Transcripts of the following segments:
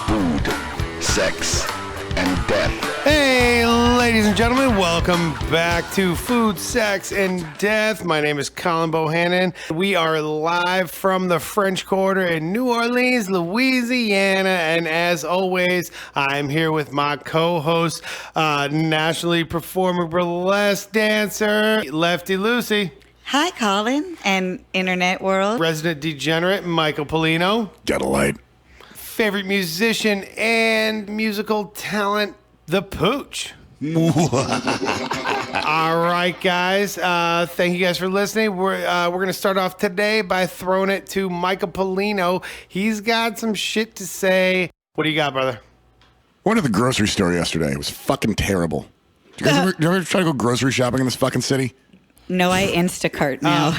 food, sex, and death. Hey, ladies and gentlemen, welcome back to Food, Sex, and Death. My name is Colin Bohannon. We are live from the French Quarter in New Orleans, Louisiana. And as always, I'm here with my co-host, nationally performing burlesque dancer, Lefty Lucy. Hi, Colin and Internet World. Resident degenerate, Michael Polino. Get a light. Favorite musician and musical talent, The Pooch. All right, guys. Thank you guys for listening. We're going to start off today by throwing it to Michael Polino. He's got some shit to say. What do you got, brother? Went to the grocery store yesterday. It was fucking terrible. Did you ever try to go grocery shopping in this fucking city? No, I Instacart now.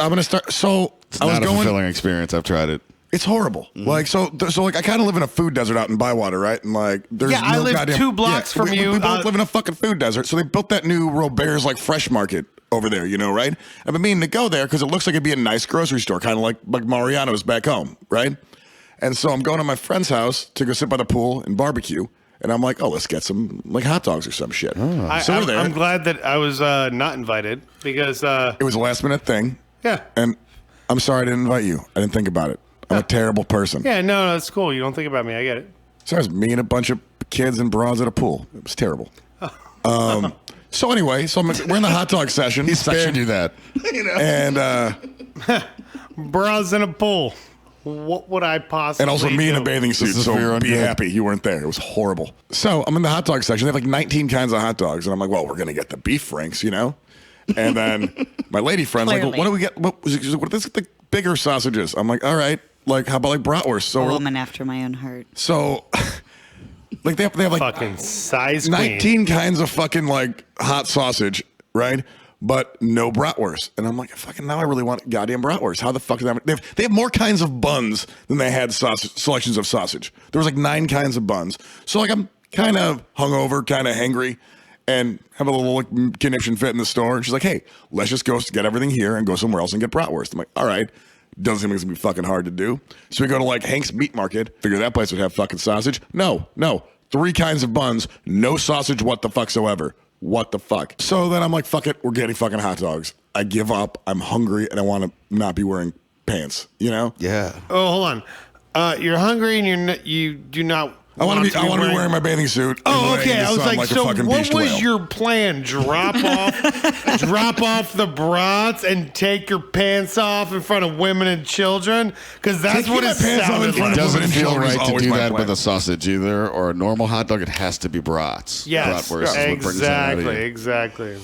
I'm gonna start. So It's I was not a going. fulfilling experience. I've tried it. It's horrible. Like so I kind of live in a food desert out in Bywater, right? And like there's Yeah, I no live goddamn, 2 blocks from you. We both live in a fucking food desert. So they built that new Robert's like fresh market over there, you know, right? I've been meaning to go there because it looks like it'd be a nice grocery store, kind of like Mariano's back home, right? And so I'm going to my friend's house to go sit by the pool and barbecue. And I'm like, oh, let's get some like hot dogs or some shit. So we're there. I'm glad that I was not invited because It was a last minute thing. yeah. And I'm sorry I didn't invite you. I didn't think about it. I'm a terrible person. Yeah, no, that's cool. You don't think about me. I get it. So it was me and a bunch of kids and bras at a pool. It was terrible. So anyway, we're in the hot dog session. He spared you that. And Bras in a pool. What would I possibly and also me in a do? bathing suit. This is for your So own be good. happy you weren't there. It was horrible. So I'm in the hot dog section. They have like 19 kinds of hot dogs. And I'm like, well, we're going to get the beef franks, you know? And then my lady friend's like, well, Clearly. what do we get? She's like, let's get the bigger sausages. I'm like, all right. Like, how about like bratwurst? So A we're woman after my own heart. So, like they have like Fucking size queen. 19 kinds of fucking like hot sausage, right? But no bratwurst. And I'm like, fucking now I really want goddamn bratwurst. How the fuck is that? They have more kinds of buns than they had selections of sausage. There was like 9 kinds of buns. So like I'm kind of hungover, kind of hangry, and have a little like conniption fit in the store. And she's like, hey, let's just go get everything here and go somewhere else and get bratwurst. I'm like, all right. Doesn't seem like it's gonna be fucking hard to do. So we go to like Hank's Meat Market, figure that place would have fucking sausage. No. 3 kinds of buns, no sausage whatsoever. What the fuck? So then I'm like, fuck it, we're getting fucking hot dogs. I give up, I'm hungry, and I want to not be wearing pants, you know? Yeah. Oh, hold on. You're hungry and you do not. I want to be wearing my bathing suit. Oh, and laying okay. in the I was sun like, a so fucking what beached was whale. your plan? Drop off the brats and take your pants off in front of women and children? Because that's Taking what my it pants off in sounded front like. of Doesn't women and feel children is right to always do my that plan. with a sausage either, or a normal hot dog. It has to be brats. Yes, Bratwurst is what brings it out of you. exactly.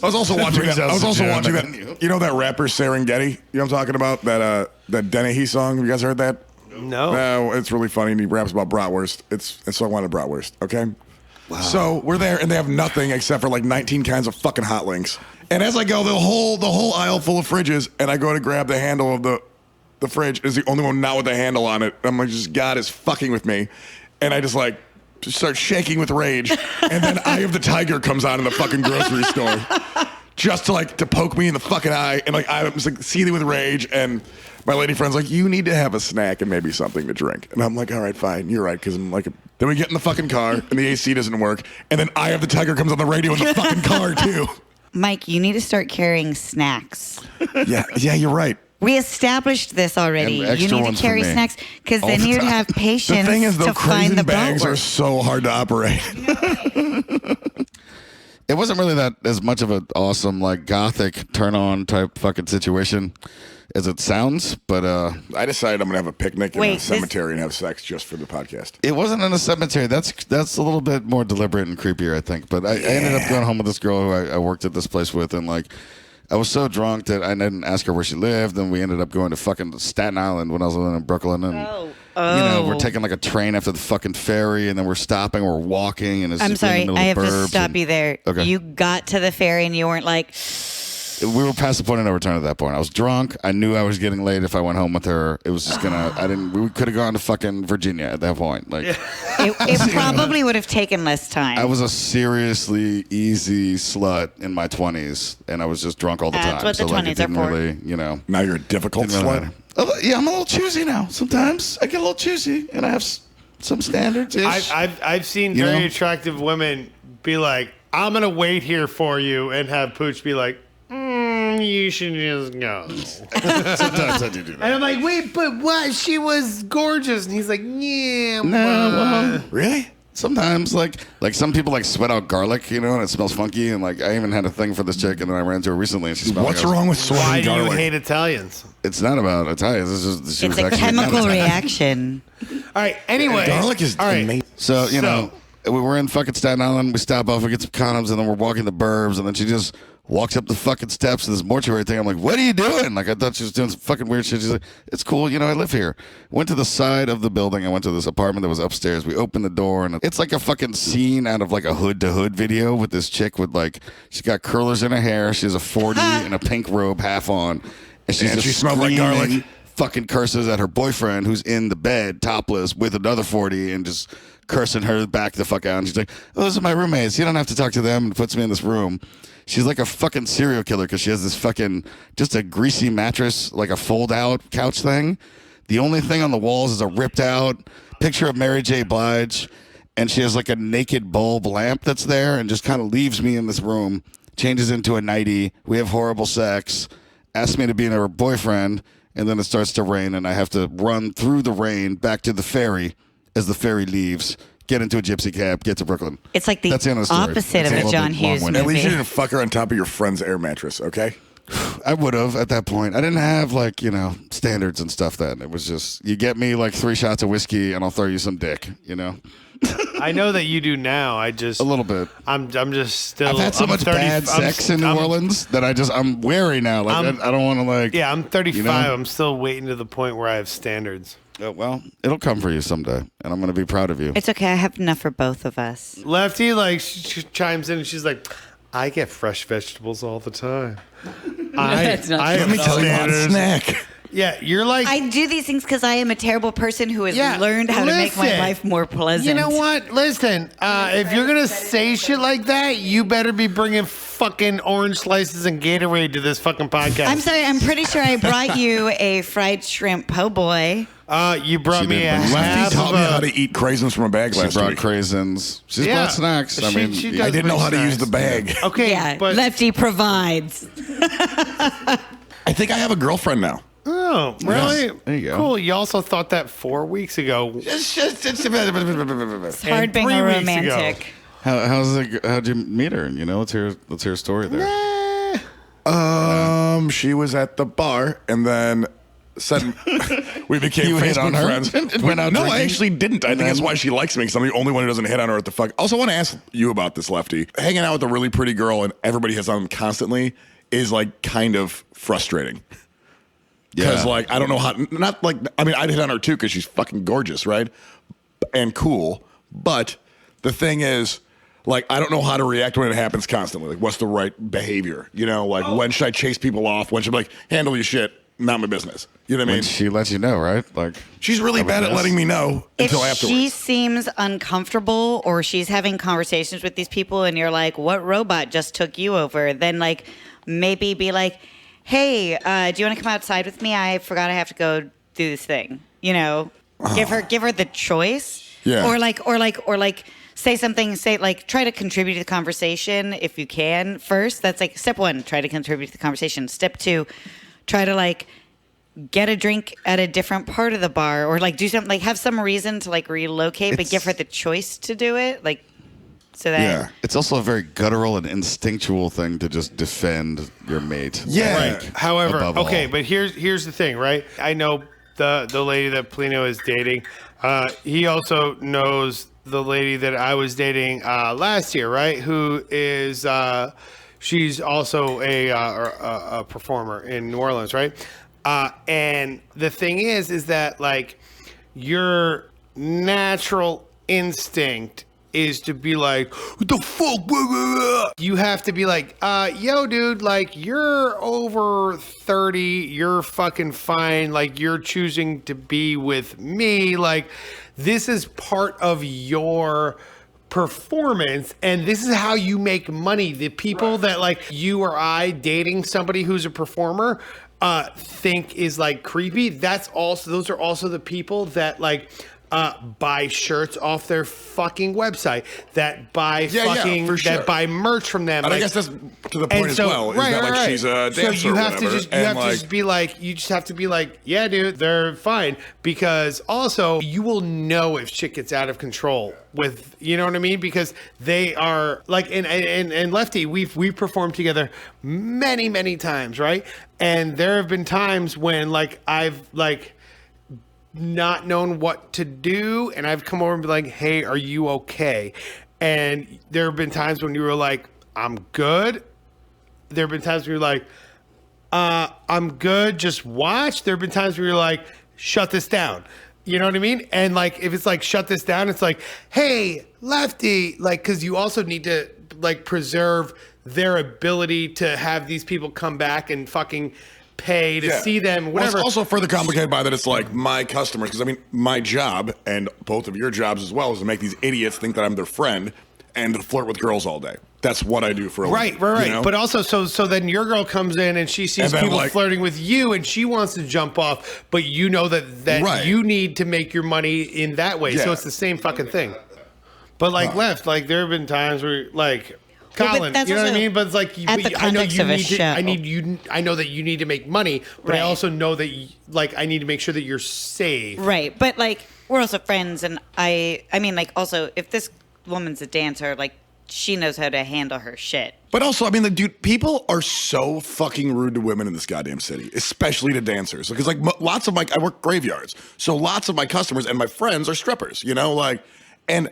I was also watching brings that. out I was also the watching gem. that. You know that rapper Serengeti? You know what I'm talking about? That Dennehy song. Have you guys heard that? No. No, it's really funny. And he raps about bratwurst. And so I wanted bratwurst. Okay. Wow. So we're there, and they have nothing except for like 19 kinds of fucking hot links. And as I go, the whole aisle full of fridges, and I go to grab the handle of the fridge is the only one not with the handle on it. I'm like, just God is fucking with me, and I just start shaking with rage, and then Eye of the Tiger comes on in the fucking grocery store, just to poke me in the fucking eye, and like I'm just like seething with rage, and my lady friend's like, you need to have a snack and maybe something to drink, and I'm like, all right, fine, you're right, because I'm like, then we get in the fucking car, and the AC doesn't work, and then Eye of the Tiger comes on the radio in the fucking car too. Mike, you need to start carrying snacks. Yeah, you're right. We established this already. And You extra need to ones for carry me. snacks because All then the you'd time. have The patience thing is, though, to find craisin the bags are bratwurst. so hard to operate. It wasn't really that as much of an awesome like gothic turn on type fucking situation as it sounds, but I decided I'm gonna have a picnic in Wait, a this- cemetery and have sex just for the podcast. it wasn't in a cemetery. That's a little bit more deliberate and creepier, I think. But I ended up going home with this girl who I worked at this place with, and like I was so drunk that I didn't ask her where she lived, and we ended up going to fucking Staten Island when I was living in Brooklyn, and you know we're taking like a train after the fucking ferry, and then we're stopping, we're walking, and it's I'm just in sorry, the middle I of have the to burbs, stop and you there. Okay. You got to the ferry and you weren't like, We were past the point of no return at that point. I was drunk. I knew I was getting late if I went home with her. It was just gonna. We could have gone to fucking Virginia at that point. Like, it probably would have taken less time. I was a seriously easy slut in my 20s, and I was just drunk all the time. That's what the so like, 20s it didn't are for. really, you know. Now you're a difficult Didn't really slut. matter. Yeah, I'm a little choosy now. Sometimes I get a little choosy, and I have some standards. I've seen You very know? attractive women be like, "I'm gonna wait here for you," and have Pooch be like, "You should just go." Sometimes I do that. And I'm like, "Wait, but what? She was gorgeous," and he's like, "Yeah, No, well, Really? sometimes like some people like sweat out garlic, you know, and it smells funky. And like I even had a thing for this chick, and then I ran into her recently, and she smelled. What's like wrong with why sweating do you garlic? hate Italians?" It's not about Italians. It's just she It's was a actually chemical not Italian. reaction. All right. Anyway, Garlic is all right. amazing. So you know, we were in fucking Staten Island. We stop off, we get some condoms, and then we're walking the burbs, and then she just walks up the fucking steps to this mortuary thing. I'm like, "What are you doing?" Like I thought she was doing some fucking weird shit. She's like, "It's cool, you know, I live here." Went to the side of the building. I went to this apartment that was upstairs. We opened the door, and it's like a fucking scene out of like a Hood to Hood video with this chick with like she's got curlers in her hair. She has a 40 in a pink robe, half on, and she's And just she smelled like screaming garlic. fucking curses at her boyfriend who's in the bed topless with another 40 and just cursing her back the fuck out. And she's like, "Oh, those are my roommates. You don't have to talk to them," and puts me in this room. She's like a fucking serial killer because she has this fucking just a greasy mattress, like a fold out couch thing. The only thing on the walls is a ripped out picture of Mary J. Blige, and she has like a naked bulb lamp that's there and just kind of leaves me in this room, changes into a nightie. We have horrible sex, asks me to be her boyfriend, and then it starts to rain, and I have to run through the rain back to the ferry as the ferry leaves, get into a gypsy cab, get to Brooklyn. It's like the That's the end of the story. opposite It's of a a little John bit Hughes long-winded. At least you movie. didn't fuck her on top of your friend's air mattress, okay? I would have at that point. I didn't have like, you know, standards and stuff then. It was just, you get me like 3 shots of whiskey and I'll throw you some dick, you know? I know that you do now. I just A little bit. I'm just still. I've had so I'm much 30 bad sex in New Orleans that I'm wary now. Like, I'm- I don't want to like. Yeah, I'm 35. You know? I'm still waiting to the point where I have standards. Well, it'll come for you someday, and I'm going to be proud of you. It's okay. I have enough for both of us. Lefty, like, she chimes in and she's like, "I get fresh vegetables all the time." That's not I true have at all. standards. snack. Yeah, you're like, I do these things because I am a terrible person who has Yeah, learned how to make my listen. life more pleasant. you know what? Listen, if you're gonna say shit like that, you better be bringing fucking orange slices and Gatorade to this fucking podcast. I'm sorry. I'm pretty sure I brought you a fried shrimp po' boy. You brought She me did a bring- half Lefty taught of me a. how to eat craisins from a bag She last brought week. craisins. She's Yeah. brought snacks. I She- mean, she you- does. I didn't know how to Snacks. use the bag. Okay, Yeah, but Lefty provides. I think I have a girlfriend now. oh, really? There you go. Cool. You also thought that 4 weeks ago. It's hard And being 3 a weeks ago. romantic. how's it? How'd you meet her? You know, let's hear a story there. She was at the bar and then said we became You hit on Facebook her friends. and went out No, I drinking? actually didn't. I think that's why she likes me because I'm the only one who doesn't hit on her at the fuck. Also, want to ask you about this, Lefty. Hanging out with a really pretty girl and everybody hits on them constantly is like kind of frustrating. Because like I don't know how. Not like I mean I'd hit on her too because she's fucking gorgeous, right? And cool. But the thing is, like I don't know how to react when it happens constantly. Like what's the right behavior? You know, like when should I chase people off? When should I be like handle your shit? Not my business. You know what I When mean? she lets you know, right? Like She's really I would bad at guess. letting me know If until she afterwards. seems uncomfortable or she's having conversations with these people and you're like, what robot just took you over? Then like maybe be like, hey, do you want to come outside with me? I forgot I have to go do this thing. You know, give her the choice. Yeah. Or like say something, try to contribute to the conversation if you can first. That's like step 1, try to contribute to the conversation. Step 2, try to like get a drink at a different part of the bar or like do something, like have some reason to like relocate, but give her the choice to do it. Like, so that. Yeah. it's also a very guttural and instinctual thing to just defend your mate. Yeah. Right. However, above okay, all. but here's the thing, right? I know the lady that Polino is dating. He also knows the lady that I was dating last year, right? Who is she's also a performer in New Orleans, right? And the thing is that like your natural instinct is to be like, what the fuck? You have to be like, yo, dude, like, you're over 30. You're fucking fine. Like, you're choosing to be with me. Like, this is part of your performance, and this is how you make money. The people that, like, you or I dating somebody who's a performer think is, like, creepy. Those are also the people that, like, buy shirts off their fucking website, that buy for sure. that buy merch from them. And I guess that's to the point as well. Is that like she's a dancer So you have or to whatever, you just have to be like, yeah, dude, they're fine. Because also you will know if shit gets out of control with, you know what I mean? Because they are like, and Lefty, we've performed together many, many times, right? And there have been times when like I've like not known what to do, and I've come over and be like, hey, are you okay? And there have been times when you were like, I'm good. There have been times where you're like, I'm good, just watch. There have been times where you're like, shut this down. You know what I mean? And like, if it's like, shut this down, it's like, hey, Lefty, like, because you also need to like preserve their ability to have these people come back and fucking pay to see them, whatever. Well, it's also further complicated by that it's like my customers, because I mean, my job and both of your jobs as well is to make these idiots think that I'm their friend and to flirt with girls all day. That's what I do for a living. Right. You know? But also, so then your girl comes in and she sees people like, flirting with you, and she wants to jump off, but you know that you need to make your money in that way. So it's the same fucking thing. But like like there have been times where like, Colin, you know what I mean? But it's like, I know you need to. I know that you need to make money, but I also know that I need to make sure that you're safe. Right, but like we're also friends, and I mean, like also if this woman's a dancer, like she knows how to handle her shit. But also, I mean, dude, people are so fucking rude to women in this goddamn city, especially to dancers. Because like lots of I work graveyards, so lots of my customers and my friends are strippers. You know, like and.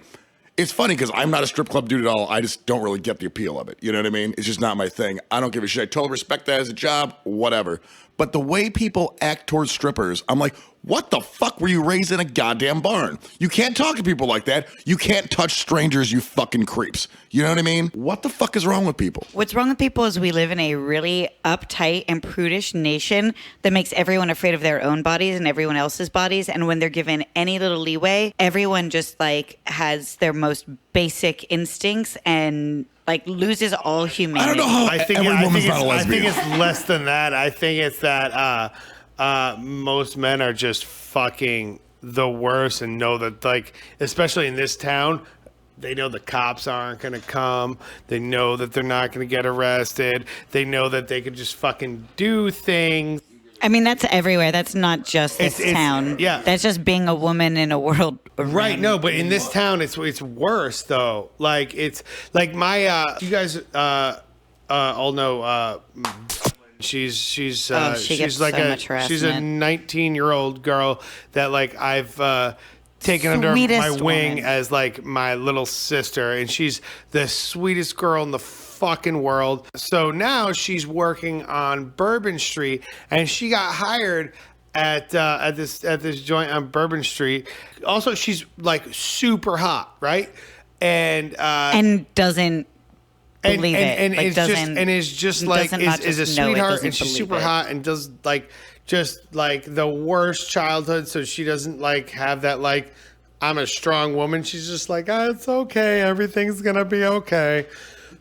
It's funny because I'm not a strip club dude at all. I just don't really get the appeal of it. You know what I mean? It's just not my thing. I don't give a shit. I totally respect that as a job, whatever. But the way people act towards strippers, I'm like, what the fuck were you raised in a goddamn barn? You can't talk to people like that. You can't touch strangers, you fucking creeps. You know what I mean? What the fuck is wrong with people? What's wrong with people is we live in a really uptight and prudish nation that makes everyone afraid of their own bodies and everyone else's bodies. And when they're given any little leeway, everyone just like has their most basic instincts and like loses all humanity. I don't know how every woman's not a lesbian. I think it's less than that. I think it's that most men are just fucking the worst and know that, like, especially in this town, they know the cops aren't going to come. They know that they're not going to get arrested. They know that they could just fucking do things. I mean, that's everywhere. That's not just this town. Yeah. That's just being a woman in a world. Right. No, but in this town, it's worse, though. Like, it's like my, you guys all know, she's like she's a 19-year-old girl that like I've taken under my wing as like my little sister, and she's the sweetest girl in the fucking world. So now she's working on Bourbon Street, and she got hired at this joint on Bourbon Street. Also, she's like super hot, right? And doesn't believe it. And like, is just like is a sweetheart, and she's super hot and does like just like the worst childhood. So she doesn't like have that like I'm a strong woman. She's just like, oh, it's okay, everything's gonna be okay.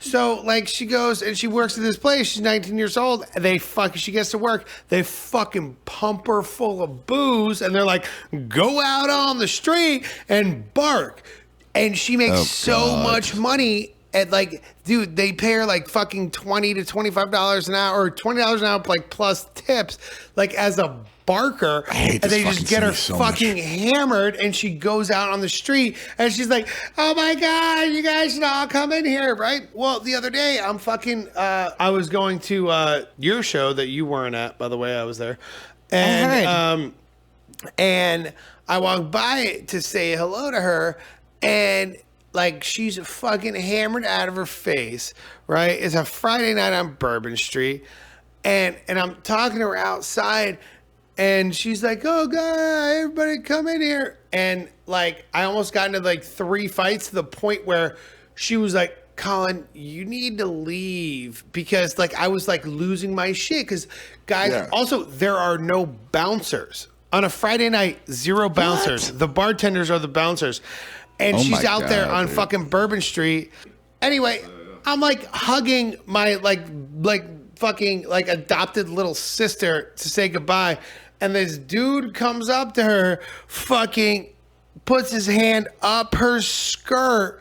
So like she goes and she works at this place. She's 19 years old. She gets to work. They fucking pump her full of booze, and they're like, go out on the street and bark. And she makes so much money. And like, dude, they pay her like fucking $20 to $25 an hour, or $20 an hour, like plus tips, like as a barker. And they just get her fucking hammered, and she goes out on the street, and she's like, oh my God, you guys should all come in here, right? Well, the other day, I'm fucking, I was going to your show that you weren't at, by the way, I was there. And, and I walked by to say hello to her, and like she's fucking hammered out of her face, right? It's a Friday night on Bourbon Street, and I'm talking to her outside, and she's like, oh God, everybody come in here. And like I almost got into like 3 fights to the point where she was like, Colin, you need to leave, because like I was like losing my shit, because guys, also there are no bouncers. On a Friday night, 0 bouncers. The bartenders are the bouncers. And she's out there on fucking Bourbon Street. Anyway, I'm like hugging my like fucking like adopted little sister to say goodbye. And this dude comes up to her, fucking puts his hand up her skirt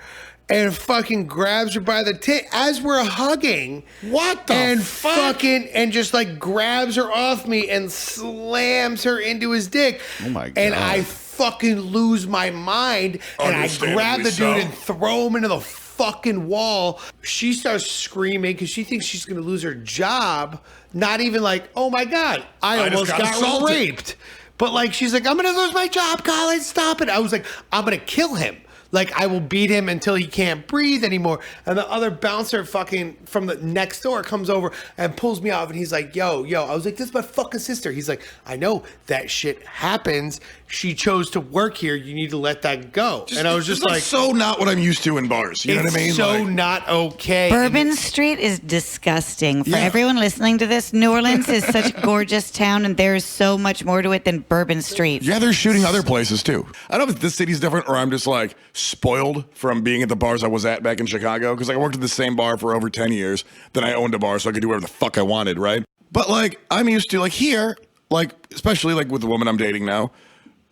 and fucking grabs her by the tit as we're hugging. What the and fuck? fucking and just like grabs her off me and slams her into his dick. Oh my And God. I fucking lose my mind and I grab the dude Understandably and throw him into the fucking wall. She starts screaming because she thinks she's gonna lose her job. Not even like, oh my God, I just almost got got assaulted. raped. But like, she's like, I'm gonna lose my job, Colin, stop it. I was like, I'm gonna kill him. Like, I will beat him until he can't breathe anymore. And the other bouncer fucking from the next door comes over and pulls me off. And he's like, yo. I was like, this is my fucking sister. He's like, I know that shit happens. She chose to work here. You need to let that go. And I was just It's like, so not what I'm used to in bars. You know what I mean? so Like, not okay. Bourbon Street is disgusting. For Yeah. everyone listening to this, New Orleans is such a gorgeous town, and there is so much more to it than Bourbon Street. yeah, they're shooting other places too. I don't know if this city's different or I'm just like spoiled from being at the bars I was at back in Chicago because I worked at the same bar for over 10 years. Then I owned a bar so I could do whatever the fuck I wanted, right? But like I'm used to like here, like especially like with the woman I'm dating now,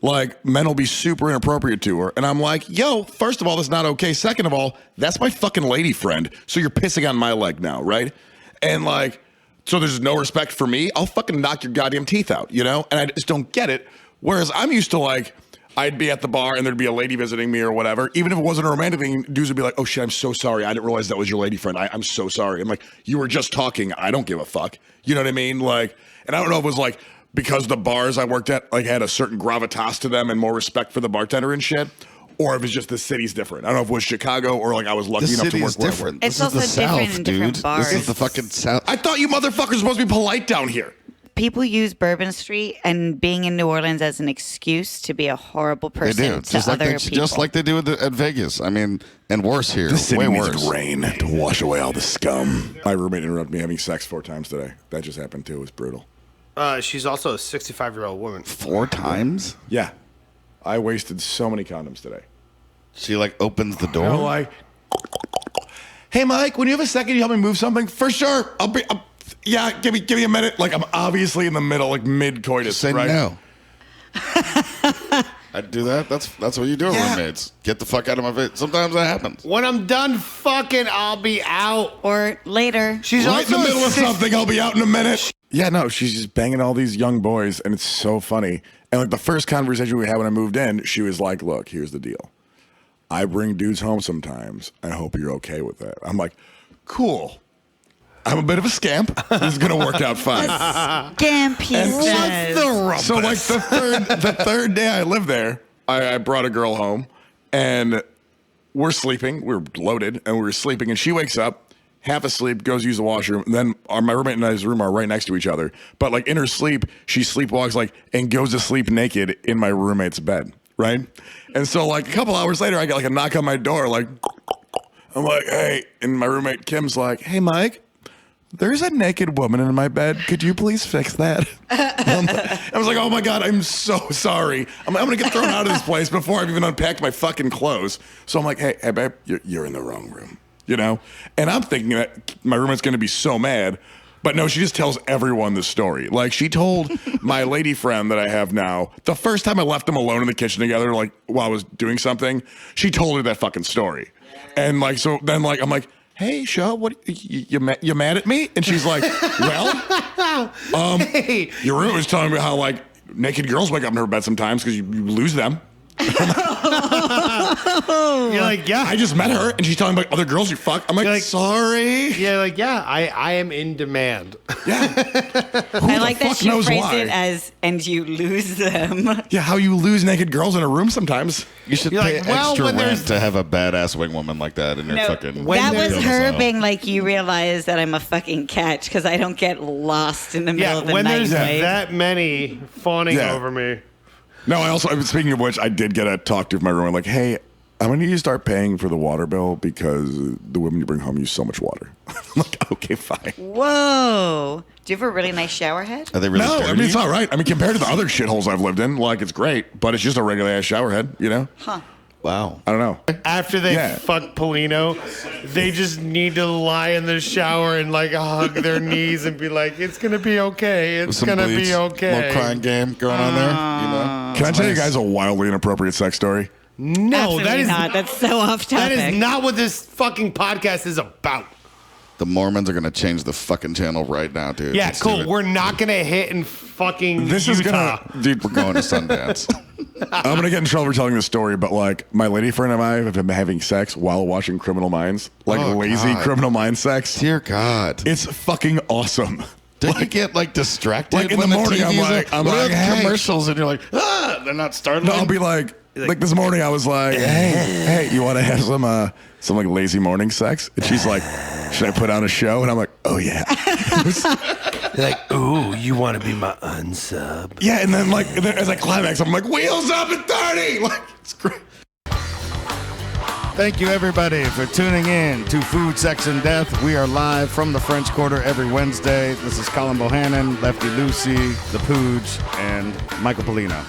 like men will be super inappropriate to her. And I'm like, yo, first of all, that's not okay. Second of all, that's my fucking lady friend. So you're pissing on my leg now, right? And like, so there's no respect for me. I'll fucking knock your goddamn teeth out, you know? And I just don't get it. Whereas I'm used to like, I'd be at the bar and there'd be a lady visiting me or whatever. Even if it wasn't a romantic thing, dudes would be like, oh shit, I'm so sorry. I didn't realize that was your lady friend. I'm so sorry. I'm like, you were just talking. I don't give a fuck. You know what I mean? Like, and I don't know if it was like, because the bars I worked at like had a certain gravitas to them and more respect for the bartender and shit, or if it's just the city's different. I don't know if it was Chicago or like I was lucky The enough to city work is where I different. It's This is the also different South, in different dude. bars. This is the fucking South. I thought you motherfuckers were supposed to be polite down here. People use Bourbon Street and being in New Orleans as an excuse to be a horrible They person do. to Just like, other people. just like they do at Vegas. I mean, and worse here. The city Way needs worse. rain to wash away all the scum. My roommate interrupted me having sex 4 times today. That just happened too. It was brutal. She's also a 65-year-old woman. 4 times? Yeah. I wasted so many condoms today. She like opens the door. I'm like, hey Mike, when you have a second, you help me move something? For sure. Yeah, give me a minute. Like I'm obviously in the middle, like mid coitus. Say right? no. I'd do that. That's what you do with Yeah. roommates. Get the fuck out of my face. Sometimes that happens. When I'm done fucking, I'll be out. Or later. She's Right in also the middle a of six- something. I'll be out in a minute. Yeah, no, she's just banging all these young boys, and it's so funny. And like the first conversation we had when I moved in, she was like, "Look, here's the deal. I bring dudes home sometimes. I hope you're okay with that." I'm like, "Cool. I'm a bit of a scamp. This is gonna work out fine." Damn pieces. So like the third day I lived there, I brought a girl home, and we're sleeping. We were loaded, and we were sleeping, and she wakes up, half asleep, goes use the washroom. And then my roommate and I's room are right next to each other. But like in her sleep, she sleepwalks like and goes to sleep naked in my roommate's bed, right? And so like a couple hours later, I get like a knock on my door, like I'm like, hey, and my roommate Kim's like, hey Mike, there's a naked woman in my bed. Could you please fix that? I was like, oh my God, I'm so sorry. I'm going to get thrown out of this place before I've even unpacked my fucking clothes. So I'm like, hey babe, you're in the wrong room, you know? And I'm thinking that my roommate's going to be so mad. But no, she just tells everyone the story. Like she told my lady friend that I have now, the first time I left them alone in the kitchen together, like while I was doing something, she told her that fucking story. And like, so then like, I'm like, hey, Shaw, what you mad at me? And she's like, well, your room was telling me how like naked girls wake up in her bed sometimes because you lose them. You're like, yeah. I just met her and she's telling me about other girls you fuck. I'm like, sorry. Yeah, like, yeah, I am in demand. Yeah. I like that fuck she knows phrased why? it as, and you lose them. Yeah, how you lose naked girls in a room sometimes. You should You're pay like, well, extra when there's- rent to have a badass wing woman like that in your fucking. When that there's- was domicile. her being like, you realize that I'm a fucking catch because I don't get lost in the middle Yeah, of the when night. there's right? that many fawning Yeah. over me. No, speaking of which, I did get a talk to my roommate like, hey, I'm going to need you to start paying for the water bill because the women you bring home use so much water. I'm like, okay, fine. Whoa. Do you have a really nice shower head? Are they really No, dirty? I mean, it's all right. I mean, compared to the other shitholes I've lived in, like, it's great, but it's just a regular ass shower head, you know? Huh. Wow. I don't know. After they Yeah. fuck Polino, they just need to lie in the shower and like hug their knees and be like, "It's gonna be okay. It's Some gonna bleach, be okay." Little crying game going on there. You know. Can I tell you guys a wildly inappropriate sex story? No, Absolutely that is not. That's so off that topic. is not what this fucking podcast is about. The Mormons are gonna change the fucking channel right now, dude. Yeah, Let's do cool. it. We're not gonna hit in fucking This Utah. is gonna, dude. We're going to Sundance. I'm gonna get in trouble for telling this story, but like my lady friend and I have been having sex while watching Criminal Minds, like Oh, lazy God. Criminal Minds sex. Dear God. It's fucking awesome. Did you get like distracted? Like, in when the morning, TV's I'm on? like, hey. commercials, and you're like, they're not starting. No, I'll be like this morning I was like, hey, you want to have some like lazy morning sex? And she's like, should I put on a show? And I'm like, oh yeah. Like, ooh, you want to be my unsub? Yeah, and then like as I climax, I'm like, wheels up at 30. Like it's great. Thank you, everybody, for tuning in to Food, Sex, and Death. We are live from the French Quarter every Wednesday. This is Colin Bohannon, Lefty Lucy, The Pooge, and Michael Polino.